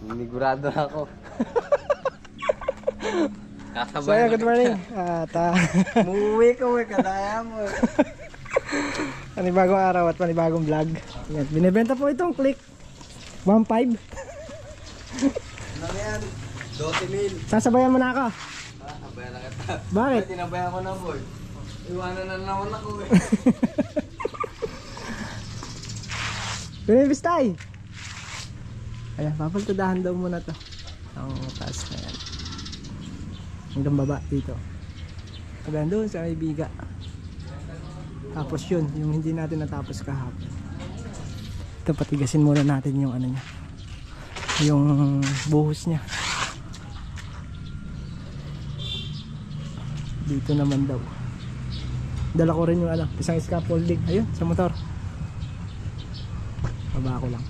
Sinigurado na ako. So yeah, good morning. Umuwi ka mo, kadaya mo. Panibagong araw at panibagong vlog. Yan, binibenta po itong click 1.5. Ano yan? 12,000. Sasabayan mo na ako. Abayan na kita. Bakit? Tinabayan ko na boy. Iwanan na naman ako eh. Binibistay. Ayan, papagtadahan daw muna to. Ang taas na yan. Hanggang baba dito. Hanggang doon sa may biga. Tapos yun, yung hindi natin natapos kahapon. Ito, patigasin muna natin yung ano niya. Yung buhos niya. Dito naman daw. Dala ko rin yung ano, isang scaffolding. Ayun, sa motor. Baba ko lang.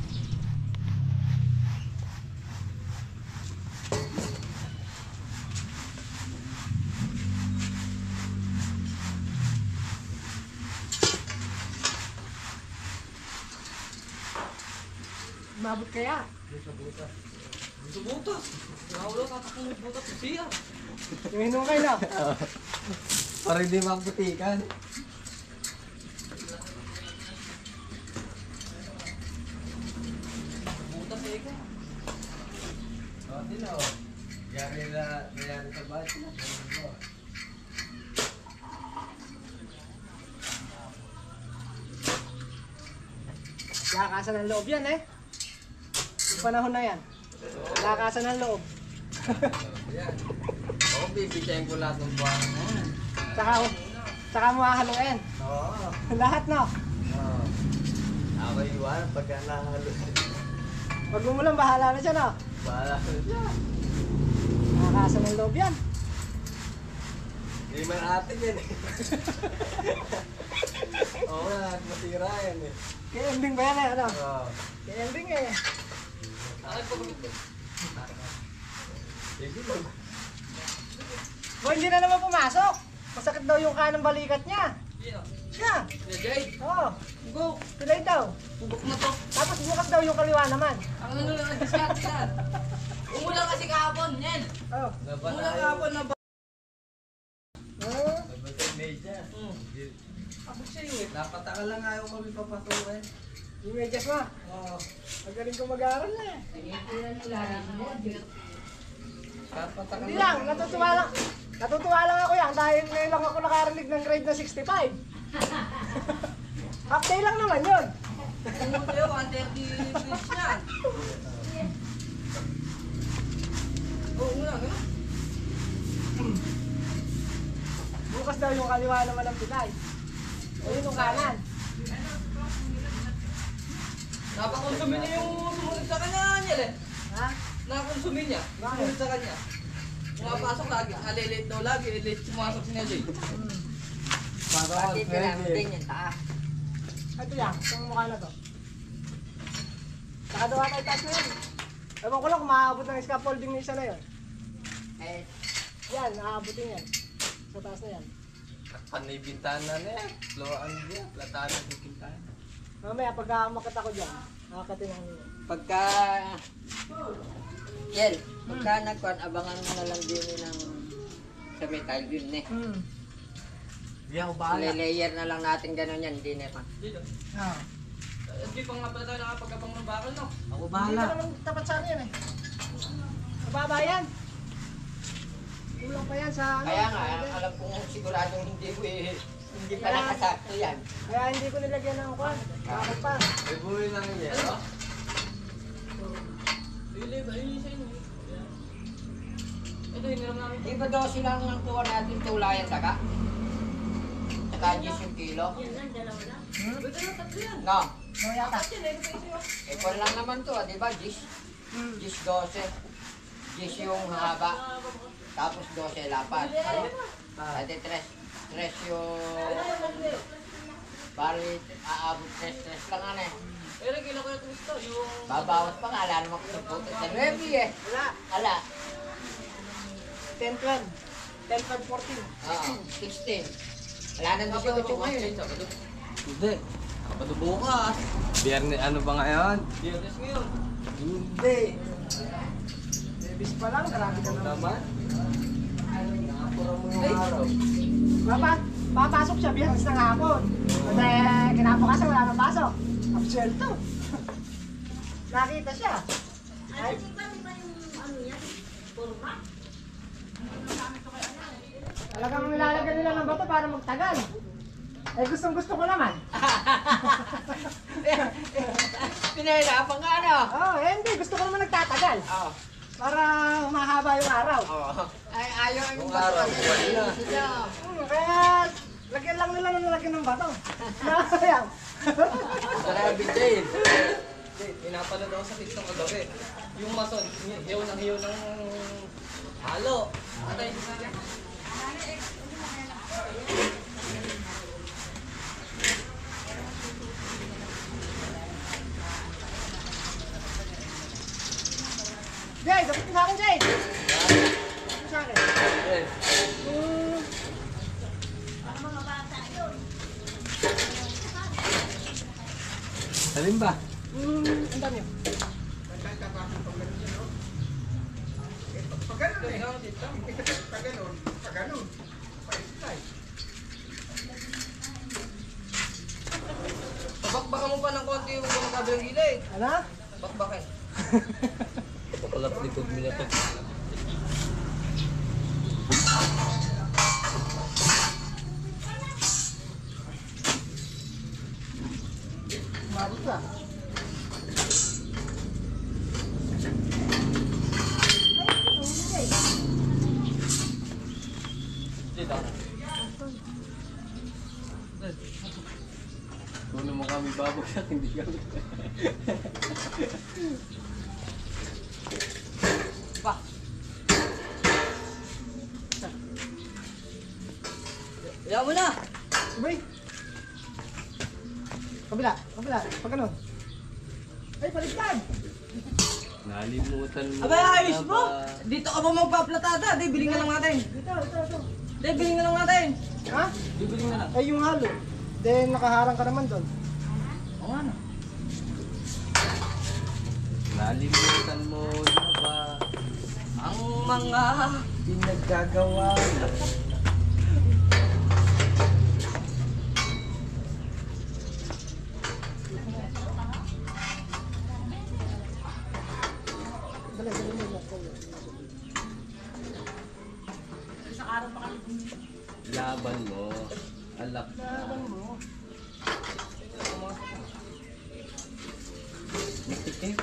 Mabot kaya? Sa butas. Nakaulo, tatakong butas sa siya. Yung hinukay na. Para hindi maputikan. Butas eh ka. Oh, tila oh. Yari sa bahay. Lakasan ng loob yan eh. Yung panahon na yan. Lakasan ng loob. Yan. Ako bibigyan ko lahat ng buwan na yan. Tsaka mo hahaluin. Oo. Lahat no. Oo. Ako iwan pagka nahalo. Pag umulan, bahala na siya no. Bahala ko siya. Lakasan ng loob yan. Hindi man atin yan eh. Oo nga, masira yan eh. Kaya ending ba yan eh? Ano? Oo. Kaya ending eh. Ay, pagod ko. Sige mo. Boy, hindi na naman pumasok. Masakit daw yung kanang balikat niya. Sino? Siya. Si Jay. Oo. Bugok. Pilay daw. Bugok na to. Tapos bukas daw yung kaliwa naman. Ang ano lang ang diskarte yan. Umulan kasi kahapon, yan. Oo. Umulan kahapon na ba? Oo. Nabatay medya. Abot siya yun eh. Napataka lang ayaw kami papatukin. Yung medyas mo. Oo. Magaling ko mag-aaral na eh. Napataka Hindi lang, natutuwa lang. Natutuwa lang ako yan dahil ngayon lang ako nakarinig ng grade na 65. Half day lang naman yun. Umulan yun, 130 degrees yan. Oo, umulan, gano'n. Bukas daw yung kaliwa naman ng Pilay. Ayun yung kanan. Napakonsumi niya yung sumunod sa kanya, Niel eh. Ha? Nakakonsumi niya. Sumunod sa kanya. Pumapasok lagi, late daw lagi, late sumasok si Jay. Pati Din yung taas. Ito yan, itong mukha na to. Saka daw ata itaas na yun. Ewan ko lang kung maaabot ng scaffolding na isa na yun. Eh, Yan, naaabotin yan. Sa taas na yan. Panay bintana na yan. Flowan niya. Platanan yung bintana. Mamaya, pag umakit ako dyan, nakakatin ang pagka... Yel, pagka nagkuhan, abangan mo na lang din ng sa metal yun eh. Hindi ako bahala. Layer na lang natin gano'n yan, hindi na pa. Dito. Ah. Hindi pa nga pala tayo nakapag-abang ng bakal, no? Ako Hindi bahala. ka naman tapat sa ano yan eh. Mababa yan. Kulang pa yan sa ano. Kaya nga, alam kong siguradong hindi ko eh, hindi pa nakasakto yan. Kaya hindi ko nilagyan ng kwan. Bakit pa? May buhay lang yan. Ano? Lili ba? Lili sa inyo. Ito, hiniram namin. Di ba daw silang ng kuha natin tulayan saka? Saka 10 yung kilo? Pwede na tatlo yan. No, No yata. Yan, eh, ito sa'yo. eh kung lang naman to, di ba? 10, 10, 12. 10 yung haba, tapos 12 lapat. Ate 3 yung... Bali, aabot 3 lang ano eh. Eh, nagkila ko yung gusto. Yung... Babawas pa nga, alam mo ko sa puto sa 9 eh. Wala. Ala, 10, 12. 10, 12, 14. oo, 16. Wala nang 18 ngayon eh. Hindi. Kapag bukas. Biyernes, ano ba ngayon? Biyernes ngayon. Hindi. Davis pa lang, grabe ka naman. Nakapura mo yung araw. Papasok siya biyernes ng hapon. Kasi kinabukasan wala nang pasok. Absuelto. Nakita siya. Ay, talagang nilalagyan nila ng bato para magtagal. Eh gustong gusto ko naman. Pinahirapan ka ano? Hindi. Gusto ko naman nagtatagal. Oo. Para humahaba yung araw. Ay, ayaw yung Yung araw, buwan na. Kaya lagyan lang nila ng lagyan ng bato. Sayang. Grabe, Jane. Pinapanood ako sa TikTok kagabi. Yung mason, hiyaw ng halo. Okay. Jay, dapat sa akin, Jay. Sa akin. Jane. Alin ba? Ang dami. Bakbakan mo pa ng konti yung kabilang gilid. Ano? Bakbakan. Pakalap likod mo na to. Mabot ka. Dito. Kung naman kami babagsak, hindi kami. Pa. Iyan mo na. Sabay. Kabila. Pag ganun. Ay, paligtad. Nalimutan mo. Abay, ayos na mo. ba? Dito ka ba magpaplatada? Di, biling na lang natin. Ito. Di, biling na lang natin. Ha? Bibiling na lang. Ay, yung halo. Then, nakaharang ka naman doon. Oo nga na. Nalimutan mo na ba Ang mga pinaggagawa mo? Dali mo. Laban mo. Alak na. Laban mo. Matikip.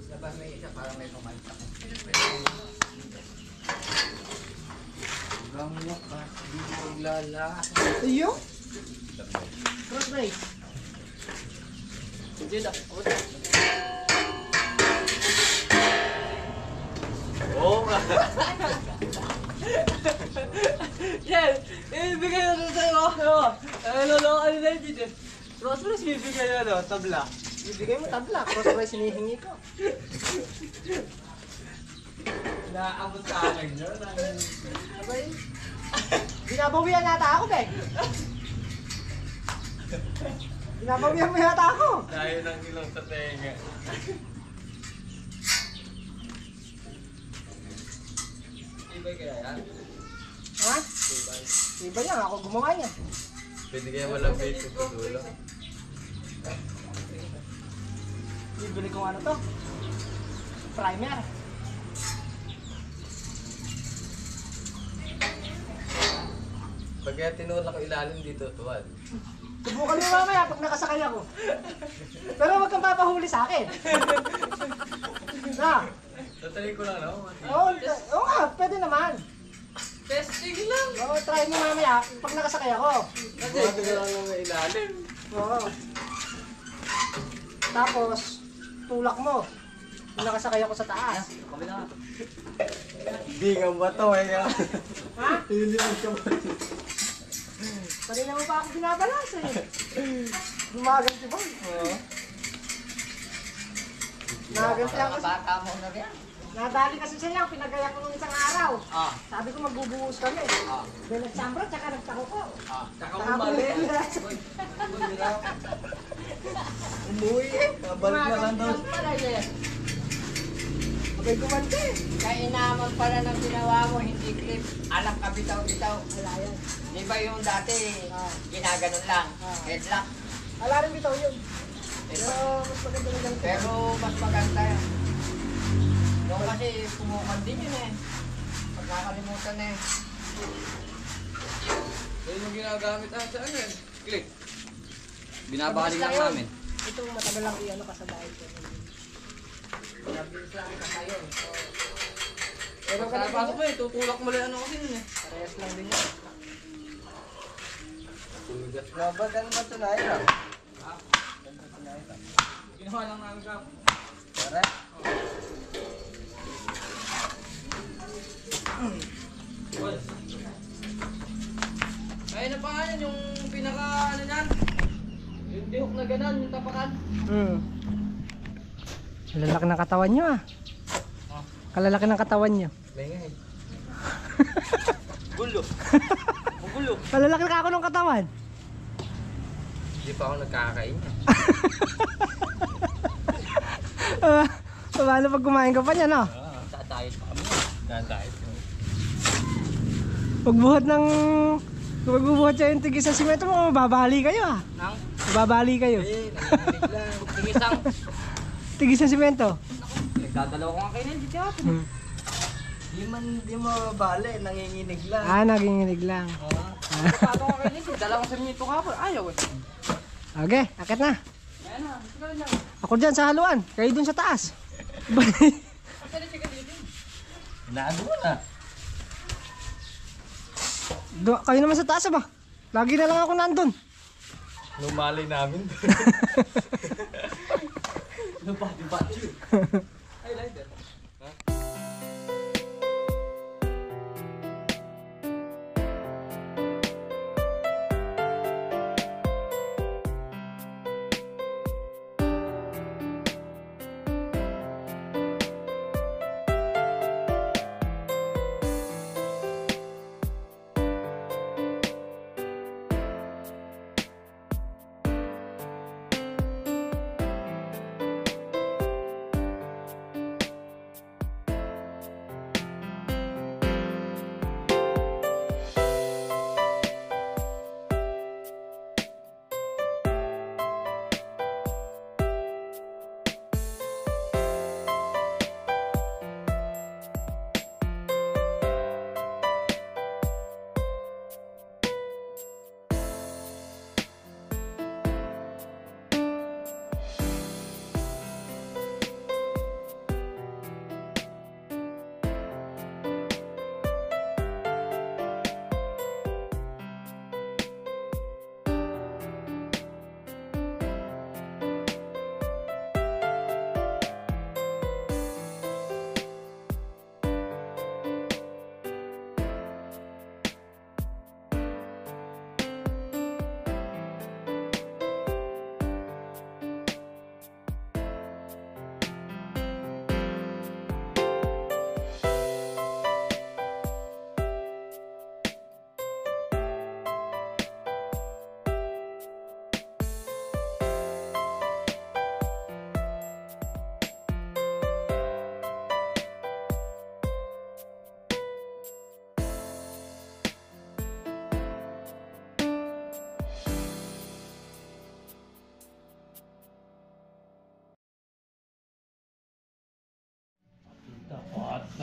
Labas may isa para may pumalta. Hanggang wakas, di maglalakad. Iyo? Cross race. Dito. Oo nga. Yan! Ibigay na rin sa'yo. Lolokan nila yun dito. Rosales, bibigay na tabla. Ibigay mo tabla. Cross race hinihingi ko. Naabot sa akin yun. Abay. Binabawian nata ako, Bek. Binabawian mo yata ako. Tayo ng ilong sa tenga. Ibigay kaya yan. Ha? Iba yan. Ako gumawa niyan. Pwede kaya malapit sa dulo. Bibili ko ano to? Primer. Pag kaya tinulak ko ilalim dito, tuwad. Subukan mo mamaya pag nakasakay ako. Pero huwag kang papahuli sa akin. Na? Tatry ko lang, no? Oo nga, pwede naman. Testing lang. Oo, try mo mamaya pag nakasakay ako. Buhat ko lang ng ilalim. Oo. Tapos, tulak mo. Kung nakasakay ako sa taas. Kabila. Di nga ba to, eh nga. Ha? Hindi mo ka ba? Kanina mo pa ako binabalas eh. Gumaganti ba? Oo. Nagaganti ako. Mga bata mo na rin. Nadali kasi sila, pinagaya ko nung isang araw. Ah, Sabi ko magbubuhos kami. ah, Then nagsambra, tsaka nagtako ko. ah. Tsaka umali. Umuwi eh. Kabalik na lang daw. Abay gumante. Kaya inaman pala ng ginawa mo, hindi clip. Alam ka bitaw-bitaw. Wala yan. Di ba yung dati, ginaganon lang. Headlock. Wala rin bitaw yun. Pero, Pero mas maganda na ganito. pero mas maganda yun. Noon kasi pumukan din yun eh. Pag nakalimutan na eh. Yan yung ginagamit sa ano eh. Click. Binabalik lang namin. Ito matagal lang iyan ka sa diet ko. Nabilis lang ka ngayon. Pero pagkapasok mo eh, tutulak mo lang ano kasi yun eh. Parehas lang din yan. Tumigas na ba? Ganun ba ito na hirap? Ha? Ganun ba ito na hirap? Ginawa lang namin ka. Tara. Kaya na pa nga yan, yung pinaka ano yan. Yung dihok na gano'n, yung tapakan. Kalalaki ng katawan nyo ah. Kalalaki ng katawan nyo. Lengay. Gulo. Gulo. Kalalaki ka ako ng katawan. Hindi pa ako nagkakain niya. Paano pag kumain ka pa niya, no? Tatayot pa kami. Tatayot kami. Pagbubuhat siya yung tigis sa simento mo, mababali kayo ah. Nang? Mababali kayo. Eh, nanginig lang. Tingisang. Tigis sa simento. Nagdadalaw ko nga kayo nandito hapon. Di mo mabali, nanginginig lang. Ah, naginginig lang. Pato ko kayo nandito, dalawang simento hapon. Ayaw eh. Okay, akit na. Ayan na, ikaw lang. Ako dyan sa haluan, kayo dun sa taas. Naano mo na. Kayo naman sa taas ba? Lagi na lang ako nandun. Lumali namin. Lubati-bati. Ay, lighter.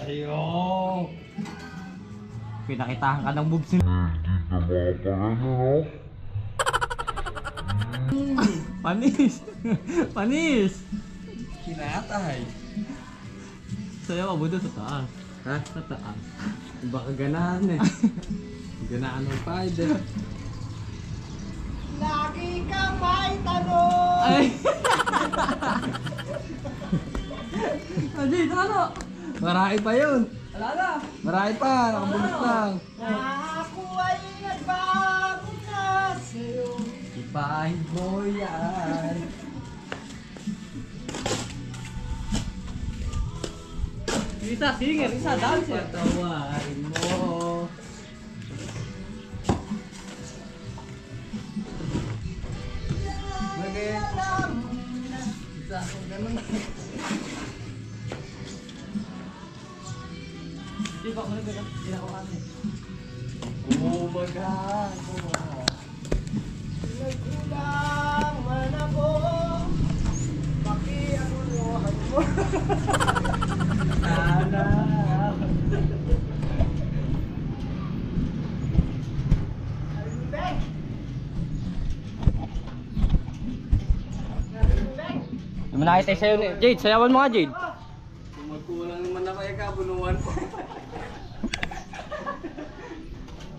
Ayo. Pinakitahan ka ng boobs ni... Panis! Panis! Kinatay. Sayo ka budo sa taas. Ha? Sa taas. Baka ganahan eh. Ganahan ng fighter. Lagi ka may tanong! Ay! Ajit, ano? Marami pa yun. Wala na! Marami pa. Nakabulot lang. Ako ay nagbago na sa'yo. Ipahin mo yan. Isa singer, isa dancer. Patawarin mo. Bakit? Isa akong ganun. Di ba ako nagbilang? Di ako kami. Oh my God. Nagkulang man ako. Pakianuhan mo. Sana. Beng! Beng! Hindi mo nakita sa'yo ni Jade. Sayawan mo nga, Jade. Kung magkulang naman ako ay kabuluan ko.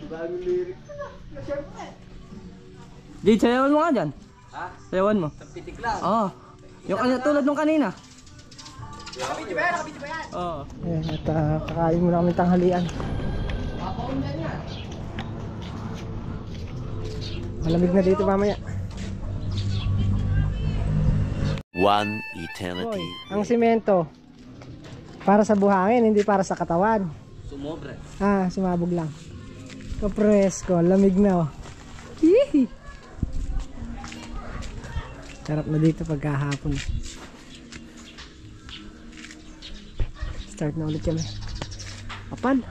Bagong lyric. Jade, sayawan mo nga dyan. Ha? Sayawan mo. Sa pitik lang. Oo. Yung tulad nung kanina. Nakabidyo ba yan? Nakabidyo ba yan? Oo. Ayan, at kakain muna kami tanghalian. Papaundan yan. Malamig na dito mamaya. One Boy, eternity. ang simento para sa buhangin, hindi para sa katawan. Sumobre. Ah, sumabog lang. Kapresko, lamig na oh. Hihi. Sarap na dito pagkahapon. Start na ulit kami. Kapal.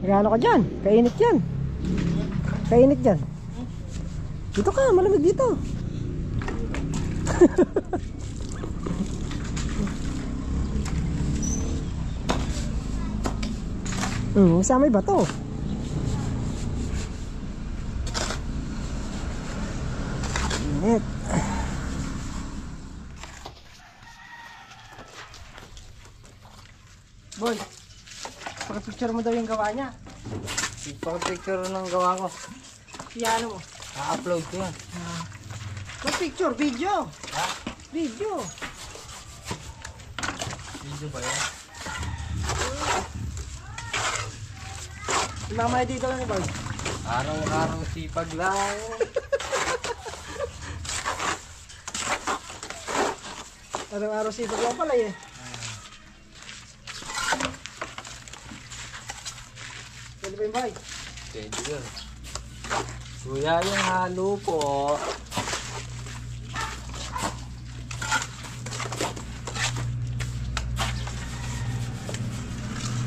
Nagano ka dyan? Kainit yan. Kainit dyan. Dito ka, malamig dito. Sama yung bato. Init. Boy, paka-picture mo daw yung gawa niya. Picture ng gawa ko. Piano mo. I-upload ko yan. Picture, video. Ha? Video. Video ba yan? Mamaya dito lang boy. Araw-araw sipag lang. Araw-araw sipag lang pala eh. Pwede ba yung boy? Pwede yun. Kuya, yung halo po.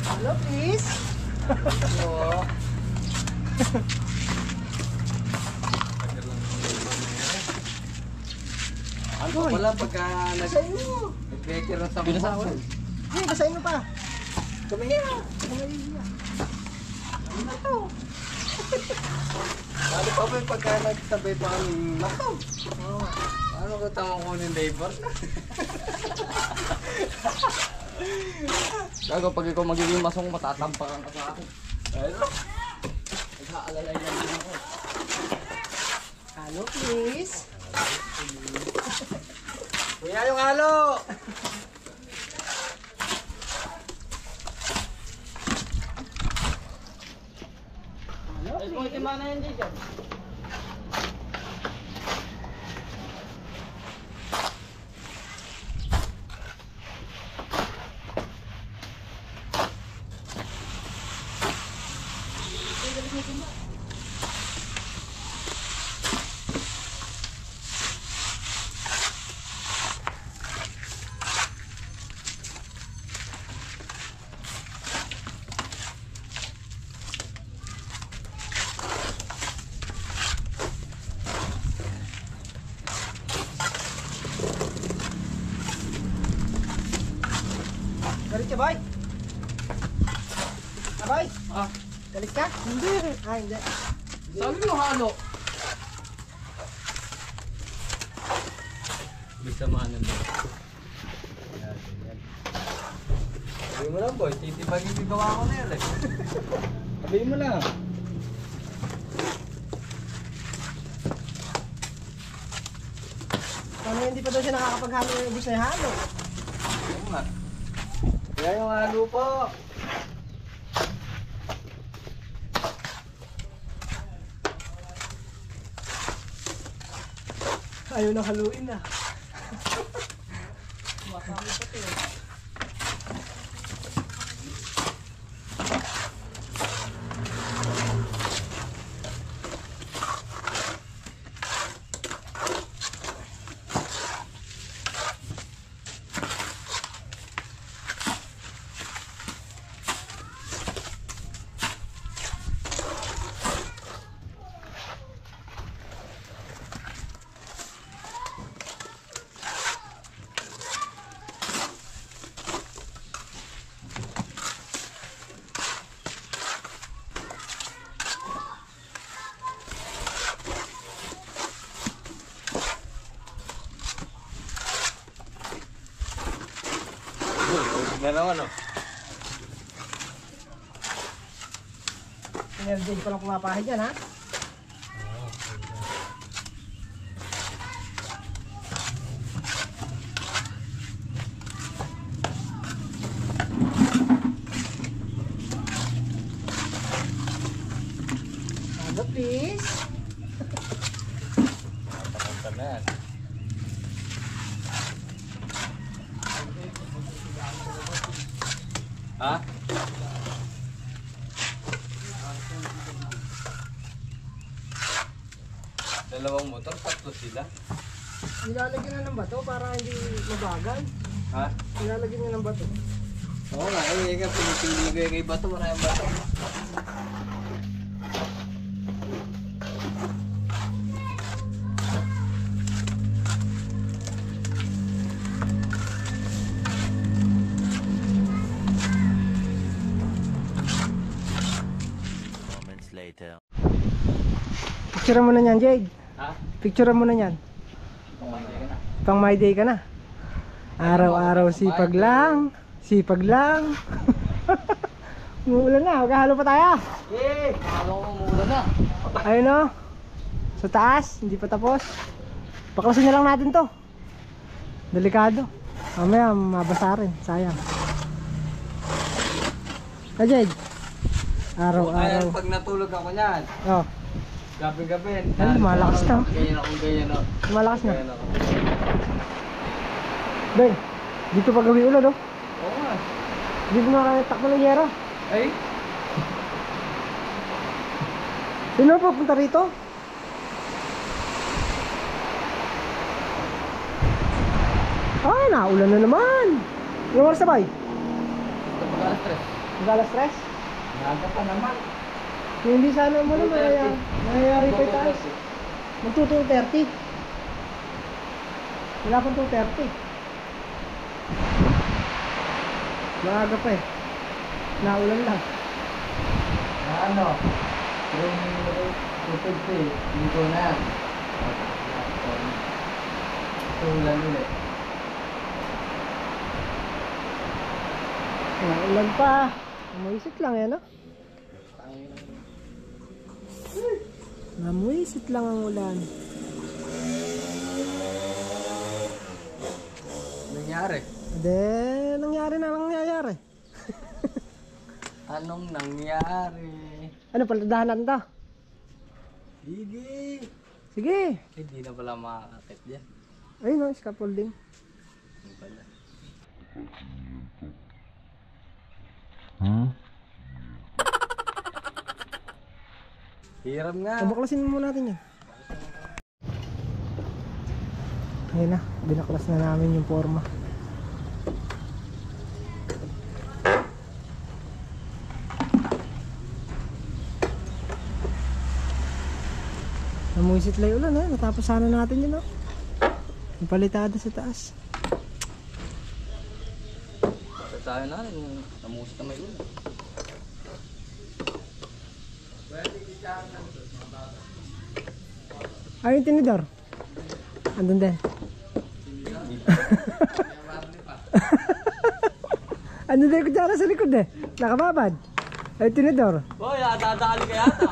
Hello please. Oo. Ano Boy, wala pagka basahin mo. nag-becker sa mga. Hey, basahin mo pa. Kumahiya. Ano to? Ano pa ba yung pagka nagsabay pa kami nakaw? Ano ka tamang kunin labor? Gago, pag ikaw magiging masong matatampakan ka sa akin. Ano? Nag-aalalay lang din ako. Hello please. Kuya, yung halo! Ay, kung itimana yan, Jade. Galit ka boy? Boy? Ah. Galit ka? Hindi. Ah, hindi. Sabi mo halo. Bisa maanan mo. Sabi mo lang boy, titipagin yung gawa ko na yan eh. Sabi mo lang. Paano hindi pa daw siya nakakapaghalo ng ubus na yung halo? Oo nga. Kaya yung halo po. Ayaw nang haluin na. Na naman, oh. Energy ko lang pumapahid yan, ha? Ano, please? Tapunta na yan. Ha? Dalawang motor, tatlo sila. Nilalagyan na ng bato para hindi mabagal. Ha? Nilalagyan niya ng bato. Oo nga, eh, pinipili ko yung iba to, maraming bato. Moments later. Picture mo na yan, Jade. Ha? Picture mo na yan. Pang my day ka na. Araw-araw sipag lang. Sipag lang. Umuulan na. Maghahalo pa tayo. Eh! Akala ko mula na. Ayun o. Sa taas. Hindi pa tapos. Paklasin na lang natin to. Delikado. Mamaya mabasa rin. Sayang. Jade. Araw-araw. Ayan, pag natulog ako niyan, Oh, gabi-gabi. Ay, lumalakas na. Ganyan ako, ganyan ako. malakas na. Ganyan ako. Day, dito pa gabi ulan, oh. Oo nga. Hindi mo makakatakbo ng yero. Ay, Sino pa punta rito? Ay, naulan na naman. Ilang oras na ba? mag-alas stress. Mag-alas stress? Naga pa naman. Hindi sana mo na 2:30. mayayari pa taas. Magto 2:30. Wala pang 2:30. Maaga pa eh. Naulan lang. Ano? Yung tutog ko eh. Dito na yan. Tulan ulit. Naulan pa. Namuisit lang yan, no? Namuisit lang ang ulan. Nangyari? Nangyari na nangyayari. Anong nangyari? Ano, paladahan natin to? Sige. Sige. Hindi na pala makakakit dyan. Ayun, no, scaffolding. Hindi pala. Hiram nga. Pabaklasin mo natin yan. Ayun na, binaklas na namin yung forma. Namuisit lang ulan, natapos sana natin yun, no? Yung palitada sa taas. Sa tayo na rin, namusit na may ulan. Ay, yung tinidor. Andun din. Andun din yung kutsara sa likod eh. Nakababad. Ay, tinidor. Boy, natadali ka yata.